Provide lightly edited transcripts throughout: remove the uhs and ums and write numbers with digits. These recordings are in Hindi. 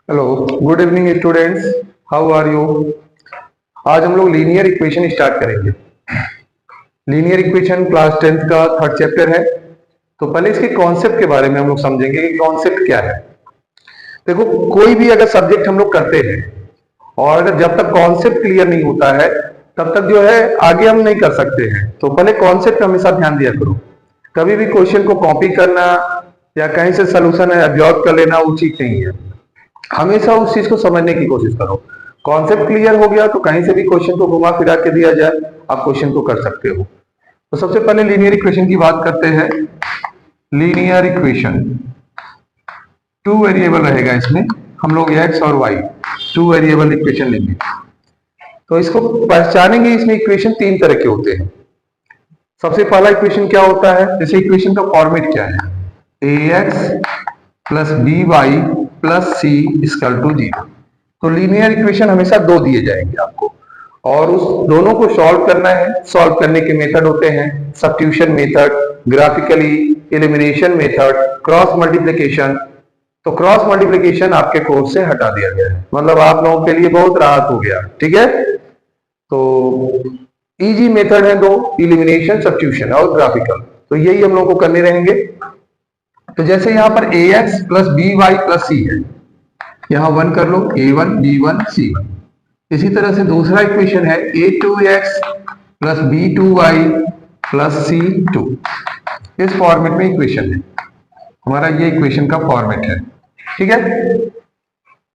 Hello, good evening students. How are you? आज हम लोग लीनियर इक्वेशन स्टार्ट करेंगे। लीनियर इक्वेशन क्लास 10th का थर्ड चैप्टर है। तो पहले इसके कॉन्सेप्ट के बारे में हम लोग समझेंगे कि कॉन्सेप्ट क्या है। देखो, कोई भी अगर सब्जेक्ट हम लोग करते हैं और अगर जब तक कॉन्सेप्ट क्लियर नहीं होता है तब तक जो है आगे हम नहीं कर सकते हैं। तो पहले कॉन्सेप्ट हमेशा ध्यान दिया करो। कभी भी क्वेश्चन को कॉपी करना या कहीं से सोल्यूशन एब्जॉर्ब कर लेना वो चीज नहीं है। हमेशा उस चीज को समझने की कोशिश करो। कॉन्सेप्ट क्लियर हो गया तो कहीं से भी क्वेश्चन को घुमा फिरा के दिया जाए आप क्वेश्चन को कर सकते हो। तो सबसे पहले लीनियर इक्वेशन की बात करते हैं। लीनियर इक्वेशन टू वेरिएबल रहेगा, इसमें हम लोग एक्स और वाई टू वेरिएबल इक्वेशन लेंगे। तो इसको पहचानेंगे। इसमें इक्वेशन तीन तरह के होते हैं। सबसे पहला इक्वेशन क्या होता है, जैसे इक्वेशन का फॉर्मेट क्या है, a x plus b y plus c equal to 0। तो लीनियर इक्वेशन हमेशा दो दिए जाएंगे आपको और उस दोनों को सॉल्व करना है। सॉल्व करने के मेथड होते हैं substitution method, graphically, elimination method, cross multiplication. तो क्रॉस मल्टीप्लिकेशन आपके कोर्स से हटा दिया गया है, मतलब आप लोगों के लिए बहुत राहत हो गया। ठीक है, तो इजी मेथड है दो, एलिमिनेशन, सब्स्टिट्यूशन और ग्राफिकल। तो यही हम लोग को करने रहेंगे। तो जैसे यहां पर a x plus b y plus c है, यहां वन कर लो, a1 b1 c1। इसी तरह से दूसरा इक्वेशन है a2x plus b2y plus c2। इस फॉर्मेट में इक्वेशन है हमारा, ये इक्वेशन का फॉर्मेट है। ठीक है,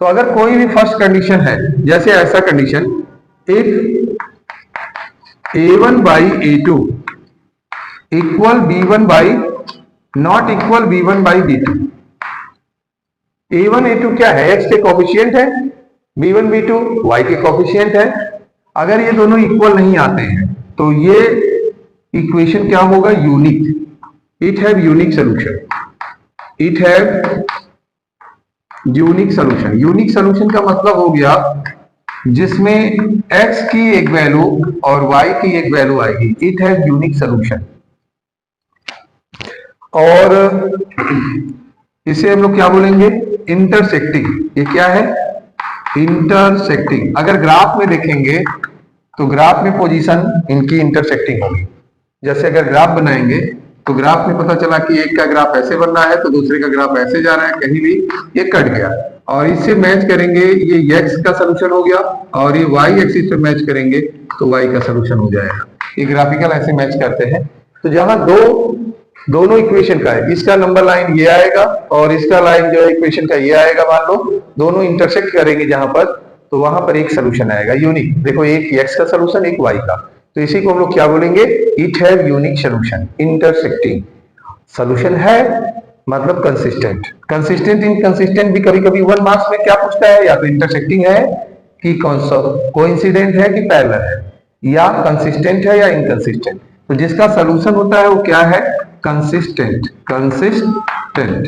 तो अगर कोई भी फर्स्ट कंडीशन है, जैसे ऐसा condition, if a1 by a2 equal b1 by not equal b1 by b2। a1 a2 क्या है, x के कोफिशिएंट है, b1 b2 y के कोफिशिएंट है। अगर ये दोनों इक्वल नहीं आते हैं तो ये इक्वेशन क्या होगा, unique. It have unique solution. It have unique solution. Unique solution का मतलब हो गया जिसमें x की एक वैल्यू और y की एक वैल्यू आएगी। It have unique solution. और इसे हम लोग क्या बोलेंगे, इंटरसेक्टिंग। ये क्या है, इंटरसेक्टिंग। अगर ग्राफ में देखेंगे तो ग्राफ में पोजीशन इनकी इंटरसेक्टिंग होगी। जैसे अगर ग्राफ बनाएंगे तो ग्राफ में पता चला कि एक का ग्राफ ऐसे बन रहा है तो दूसरे का ग्राफ ऐसे जा रहा है, कहीं भी ये कट गया और इससे मैच करेंगे, ये एक्स का सोल्यूशन हो गया और ये वाई एक्सिस पे मैच करेंगे तो वाई का सोल्यूशन हो जाएगा। ये ग्राफिकल ऐसे मैच करते हैं। तो जहां दोनों इक्वेशन का है, इसका नंबर लाइन ये आएगा और इसका लाइन जो है इक्वेशन का ये आएगा, मान लो दोनों इंटरसेक्ट करेंगे जहां पर, तो वहां पर एक सोल्यूशन आएगा यूनिक। देखो, एक एक्स का सोल्यूशन, एक वाई का। तो इसी को हम लोग क्या बोलेंगे, it have unique solution. Intersecting solution है मतलब कंसिस्टेंट। कंसिस्टेंट इनकंसिस्टेंट भी कभी कभी 1 मार्क्स में क्या पूछता है, या तो इंटरसेक्टिंग है कि कोइंसिडेंट है कि पैरेलल है, या कंसिस्टेंट है या इनकंसिस्टेंट। तो जिसका सोल्यूशन होता है वो क्या है, कंसिस्टेंट। कंसिस्टेंट।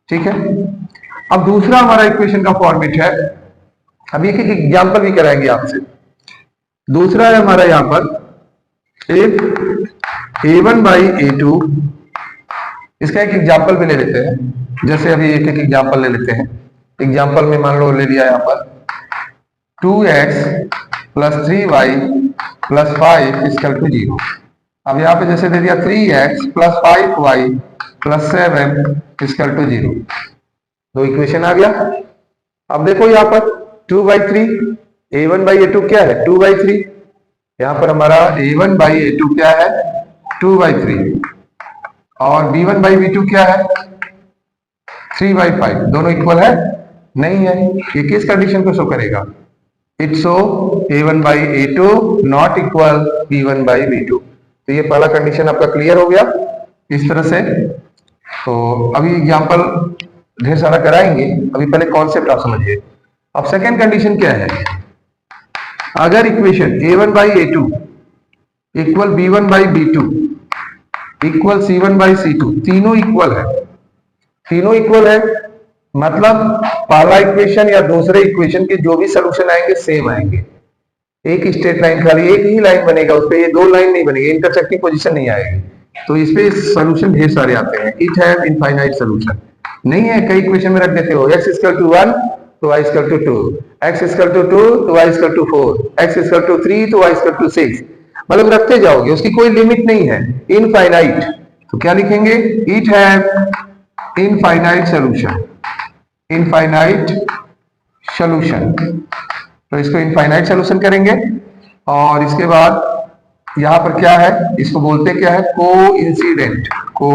ठीक है, अब दूसरा हमारा इक्वेशन का फॉर्मेट है। अब एक एक एग्जांपल भी कराएंगे आपसे। दूसरा है हमारा यहां पर इफ a1 बाई a2। इसका एक एग्जांपल भी ले लेते हैं। जैसे अभी एक एक एग्जांपल ले लेते हैं। एग्जांपल में मान लो ले लिया यहां पर 2x plus 3y plus 5 equal to 0। अब यहाँ पे जैसे दे दिया 3x plus 5y plus 7 equal to 0। दो इक्वेशन आ गया। अब देखो यहाँ पर 2/3, a1 बाई a2 क्या है, 2/3। यहाँ पर हमारा a1 बाई a2 क्या है, 2/3। और b1 बाई b2 क्या है, 3/5। दोनों इक्वल है नहीं है। ये किस कंडीशन को शो करेगा, it show a1 by a2 not equal b1 by b2। तो ये पहला कंडीशन आपका क्लियर हो गया इस तरह से। तो अभी एग्जांपल ढेर सारा कराएंगे, अभी पहले कॉन्सेप्ट आप समझिए। अब सेकेंड कंडीशन क्या है, अगर equation a1 by a2 equal b1 by b2 equal c1 by c2, तीनों इक्वल है। तीनों इक्वल है मतलब पहला इक्वेशन या दूसरे इक्वेशन के जो भी सोल्यूशन आएंगे सेम आएंगे। एक स्ट्रेट लाइन, खाली एक ही लाइन बनेगा, उस पर ये दो लाइन नहीं बनेगी, इंटरसेक्टिंग पोजीशन नहीं आएगी। तो इस पे सोल्यूशन ढेर सारे आते हैं। इट हैव इनफाइनाइट सोल्यूशन नहीं है, कई इक्वेशन में रख देते हो x इक्वल टू 1 तो y equal to 2, x equal to 2 तो y equal to 4, x equal to 3 तो y इक्वल टू 6, मतलब रखते जाओगे, उसकी कोई लिमिट नहीं है, इनफाइनाइट। तो क्या लिखेंगे, it have infinite solution, infinite solution. तो इसको इनफाइनाइट सॉल्यूशन करेंगे। और इसके बाद यहां पर क्या है, इसको बोलते क्या है, को इंसिडेंट, को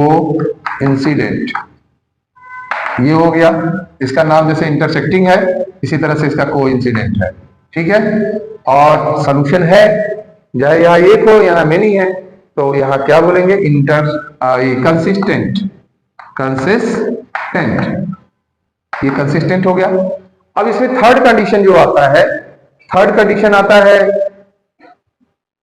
इंसिडेंट। ये हो गया, इसका नाम जैसे इंटरसेक्टिंग है इसी तरह से इसका को इंसिडेंट है, ठीक है। और सॉल्यूशन है, चाहे यहाँ एक हो यहाँ मेनी है, तो यहाँ क्या बोलेंगे, कंसिस्टेंट, कंसिस्टेंट, ये कंसिस्टेंट हो गया। अब इसमें थर्ड कंडीशन जो आता है, थर्ड कंडीशन आता है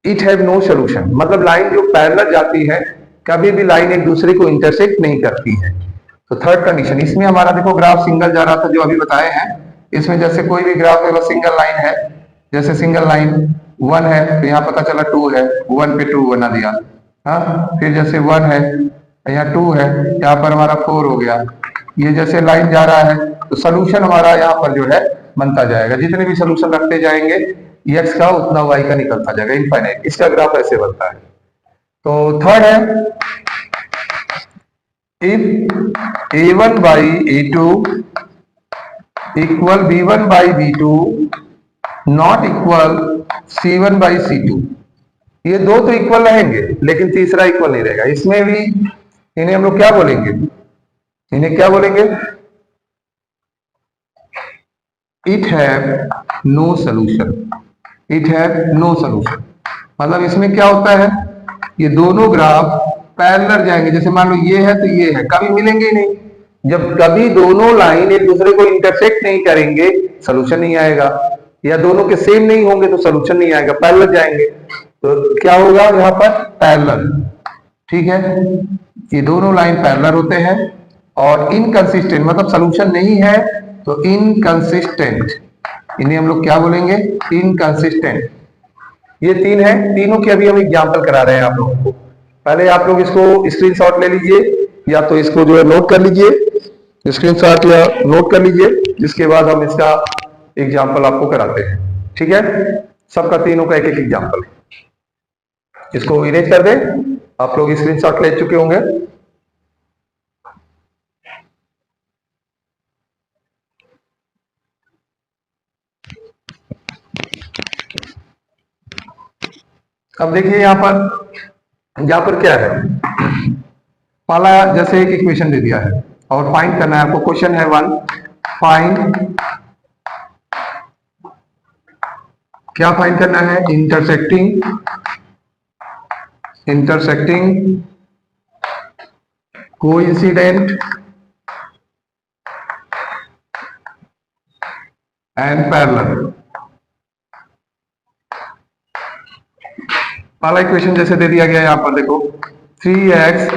इट हैव नो सॉल्यूशन, मतलब लाइन जो पैरेलल जाती है कभी भी लाइन एक दूसरे को इंटरसेक्ट नहीं करती है। तो थर्ड कंडीशन, इसमें हमारा देखो ग्राफ सिंगल जा रहा था जो अभी बताए हैं, इसमें जैसे कोई भी ग्राफ है बस सिंगल लाइन है, जैसे सिंगल लाइन 1 है तो यहाँ पता चला 2 है, 1 पे 2 बना दिया, हाँ। फिर जैसे 1 है यहाँ 2 है, यहाँ पर हमारा 4 हो गया। ये जैसे लाइन जा रहा है तो सोल्यूशन हमारा यहाँ पर जो है बनता जाएगा, जितने भी सोल्यूशन रखते जाएंगे एक्स का उतना वाई का निकलता जाएगा, इनफाइनाइट। इसका ग्राफ ऐसे बनता है। तो थर्ड है, if a1 by a2 equal b1 by b2 not equal c1 by c2। ये दो तो इक्वल रहेंगे लेकिन तीसरा इक्वल नहीं रहेगा। इसमें भी इन्हें हम लोग क्या बोलेंगे, इन्हें क्या बोलेंगे, it have no solution, it have no solution. मतलब इसमें क्या होता है, ये दोनों ग्राफ पैरेलल जाएंगे, जैसे मान लो ये है तो ये है, कभी मिलेंगे ही नहीं। जब कभी दोनों लाइन एक दूसरे को इंटरसेक्ट नहीं करेंगे सॉल्यूशन नहीं आएगा, या दोनों के सेम नहीं होंगे तो सॉल्यूशन नहीं आएगा, पैरेलल जाएंगे। तो क्या होगा यहाँ पर, पैरेलल, ठीक है। ये दोनों लाइन पैरेलल होते हैं और इनकंसिस्टेंट, मतलब सॉल्यूशन नहीं है तो इनकंसिस्टेंट, इन्हें हम लोग क्या बोलेंगे, इनकंसिस्टेंट। ये तीन है, तीनों की अभी हम एग्जांपल करा रहे हैं आप लोगों को। पहले आप लोग इसको स्क्रीनशॉट ले लीजिए या तो इसको जो है नोट कर लीजिए, स्क्रीनशॉट या नोट कर लीजिए, जिसके बाद हम इसका एग्जांपल आपको कराते हैं, ठीक है। सबका तीनों का एक एक एग्जांपल, इसको इरेज कर दें। आप लोग स्क्रीनशॉट ले चुके होंगे। अब देखिए यहां पर क्या है, पहला जैसे एक इक्वेशन दे दिया है और फाइंड करना है आपको। क्वेश्चन है 1, फाइंड, क्या फाइंड करना है, इंटरसेक्टिंग कोइंसिडेंट एंड पैरेलल। पहला इक्वेशन जैसे दे दिया गया यहां पर देखो, 3x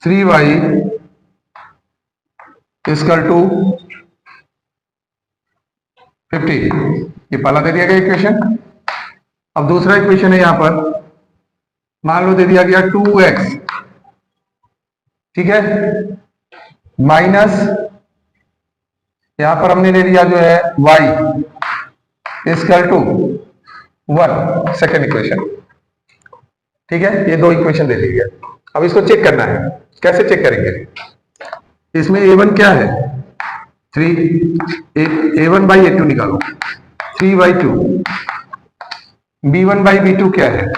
three Y equal to 50, ये पहला दे दिया गया इक्वेशन। अब दूसरा इक्वेशन है यहां पर, मान लो दे दिया गया 2x, ठीक है, माइनस यहां पर हमने ले लिया जो है y equal to 1, second equation, ठीक है। ये दो इक्वेशन दे दी गया। अब इसको चेक करना है, कैसे चेक करेंगे, इसमें a1 क्या है, 3, a1 बाई a2 निकालो, 3/2, b1 बाई b2 क्या है,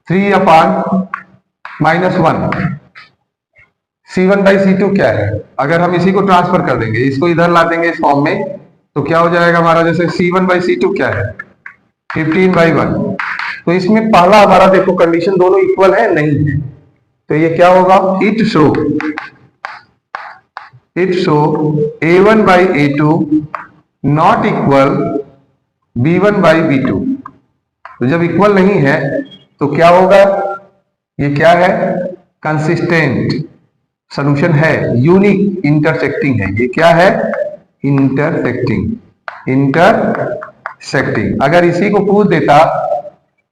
3/-1, c1 बाई c2 क्या है। अगर हम इसी को ट्रांसफर कर देंगे, इसको इधर ला देंगे इस फॉर्म में, तो क्या हो जाएगा हमारा, जैसे c1 बाई c2 क्या है, 15/1। तो इसमें पहला हमारा देखो कंडीशन दोनों इक्वल है, नहीं है, तो ये क्या होगा, it show a1 by a2 not equal b1 by b2। तो जब इक्वल नहीं है तो क्या होगा, ये क्या है, कंसिस्टेंट सॉल्यूशन है, यूनिक इंटरसेक्टिंग है। ये क्या है, इंटरसेक्टिंग। अगर इसी को पूछ देता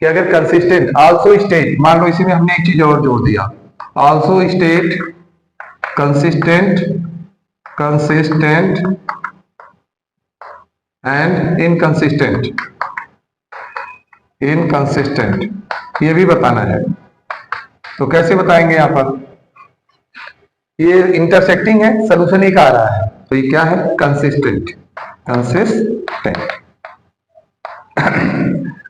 कि अगर कंसिस्टेंट आल्सो स्टेट, मान लो इसी में हमने एक चीज और जोड़ दिया, also state consistent and inconsistent, ये भी बताना है। तो कैसे बताएंगे? यहां पर ये इंटरसेक्टिंग है, सोल्यूशन एक आ रहा है, तो ये क्या है? कंसिस्टेंट।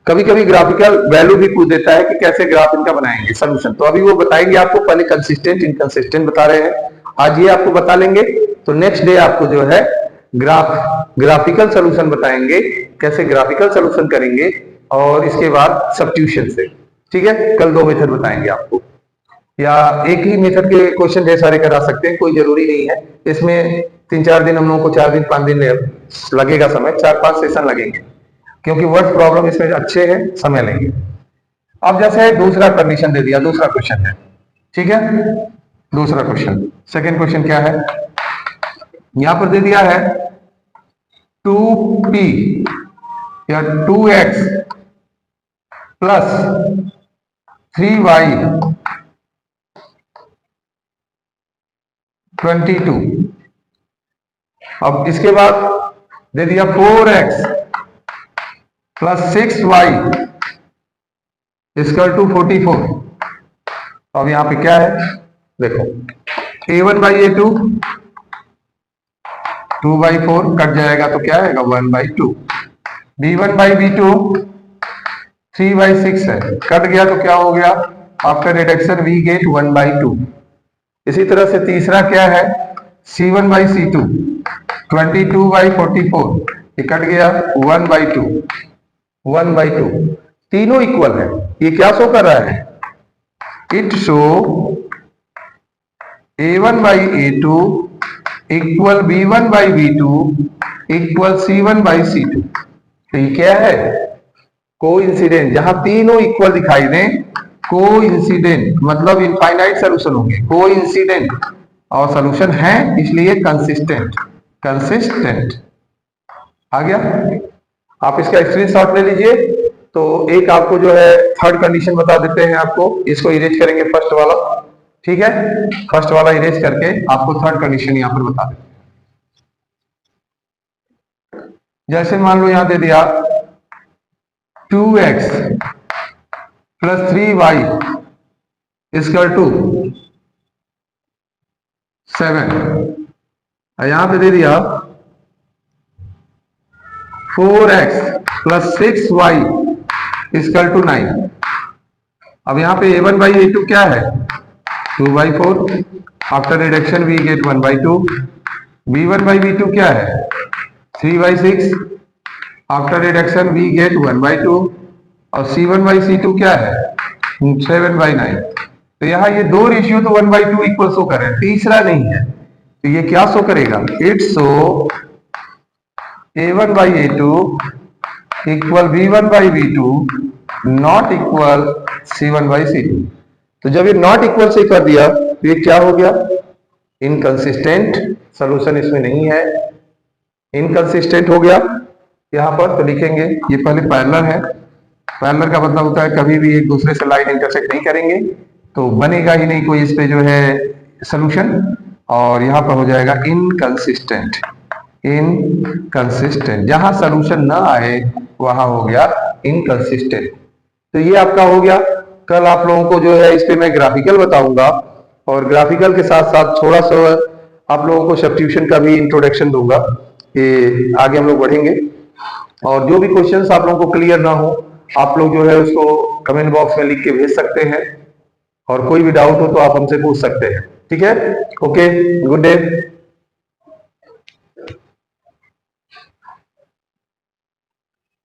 कभी कभी ग्राफिकल वैल्यू भी पूछ देता है कि कैसे ग्राफ इनका बनाएंगे सोल्यूशन, तो अभी वो बताएंगे आपको। पहले कंसिस्टेंट इनकंसिस्टेंट बता रहे हैं, आज ये आपको बता लेंगे। तो नेक्स्ट डे आपको जो है ग्राफिकल सोल्यूशन बताएंगे, कैसे ग्राफिकल सोल्यूशन करेंगे, और इसके बाद सब्स्टिट्यूशन से। ठीक है, कल 2 मेथड बताएंगे आपको, या एक ही मेथड के क्वेश्चन ढेर सारे करा सकते हैं, कोई जरूरी नहीं है। इसमें 3-4 दिन हम लोगों को, 4 दिन 5 दिन लगेगा समय, 4-5 सेशन लगेंगे, क्योंकि वर्ड प्रॉब्लम इसमें अच्छे हैं, समय लेंगे। अब जैसे दूसरा कंडीशन दे दिया, दूसरा क्वेश्चन है, ठीक है। दूसरा क्वेश्चन, सेकेंड क्वेश्चन क्या है? यहां पर दे दिया है 2p या 2x प्लस 3y 22। अब इसके बाद दे दिया 4x plus 6y equal to 44। अब यहां पे क्या है? देखो, a1/a2 2/4 कट जाएगा, तो क्या आएगा? 1/2। b1/b2 3/6 है, कट गया तो क्या हो गया? After reduction we get 1/2। इसी तरह से तीसरा क्या है? c1/c2 22/44, ये कट गया 1/2। तीनों इक्वल है। ये क्या शो कर रहा है? It show a1/a2 equal b1/b2 equal c1/c2। तो ये क्या है? कोइंसिडेंट। जहां तीनों इक्वल दिखाई दें, कोइंसिडेंट मतलब इनफाइनाइट सॉल्यूशन होंगे, कोइंसिडेंट, और सॉल्यूशन है इसलिए कंसिस्टेंट। आ गया? आप इसका स्क्रीनशॉट ले लीजिए। तो एक आपको जो है थर्ड कंडीशन बता देते हैं आपको, इसको इरेज करेंगे फर्स्ट वाला, ठीक है। फर्स्ट वाला इरेज करके आपको थर्ड कंडीशन यहां पर बता देते हैं। जैसे मान लो यहां दे दिया 2x plus 3y equal to 7, यहां पे दे दिया 4x plus 6y equal to 9। अब यहां पे a1/a2 क्या है? 2/4। After reduction we get 1/2। b1/b2 क्या है? 3/6। After reduction we get 1/2। और c1/c2 क्या है? 7/9। तो यहाँ ये दो रेशियो तो 1/2 इक्वल शो कर रहे हैं, तीसरा नहीं है, तो ये क्या शो करेगा? It show a1/a2 equal b1/b2 not equal c1/c2। तो जब ये नॉट इक्वल से कर दिया तो ये क्या हो गया? इनकंसिस्टेंट, सॉल्यूशन इसमें नहीं है, इनकंसिस्टेंट हो गया। यहां पर तो लिखेंगे, ये पहले पैरेलल है। पैरेलल का मतलब होता है कभी भी एक दूसरे से लाइन इंटरसेक्ट नहीं करेंगे तो बनेगा ही नहीं कोई इस पे जो है सॉल्यूशन, और यहां पर हो जाएगा इनकंसिस्टेंट। जहां सॉल्यूशन ना आए वहां हो गया इनकंसिस्टेंट। तो ये आपका हो गया। कल आप लोगों को जो है इस पे मैं ग्राफिकल बताऊंगा, और ग्राफिकल के साथ साथ थोड़ा सा आप लोगों को सब्स्टिट्यूशन का भी इंट्रोडक्शन दूंगा। ये आगे हम लोग बढ़ेंगे, और जो भी क्वेश्चंस आप लोगों को क्लियर ना हो आप लोग जो है उसको कमेंट बॉक्स में लिख के भेज सकते हैं, और कोई भी डाउट हो तो आप हमसे पूछ सकते हैं। ठीक है, ओके, गुड डे।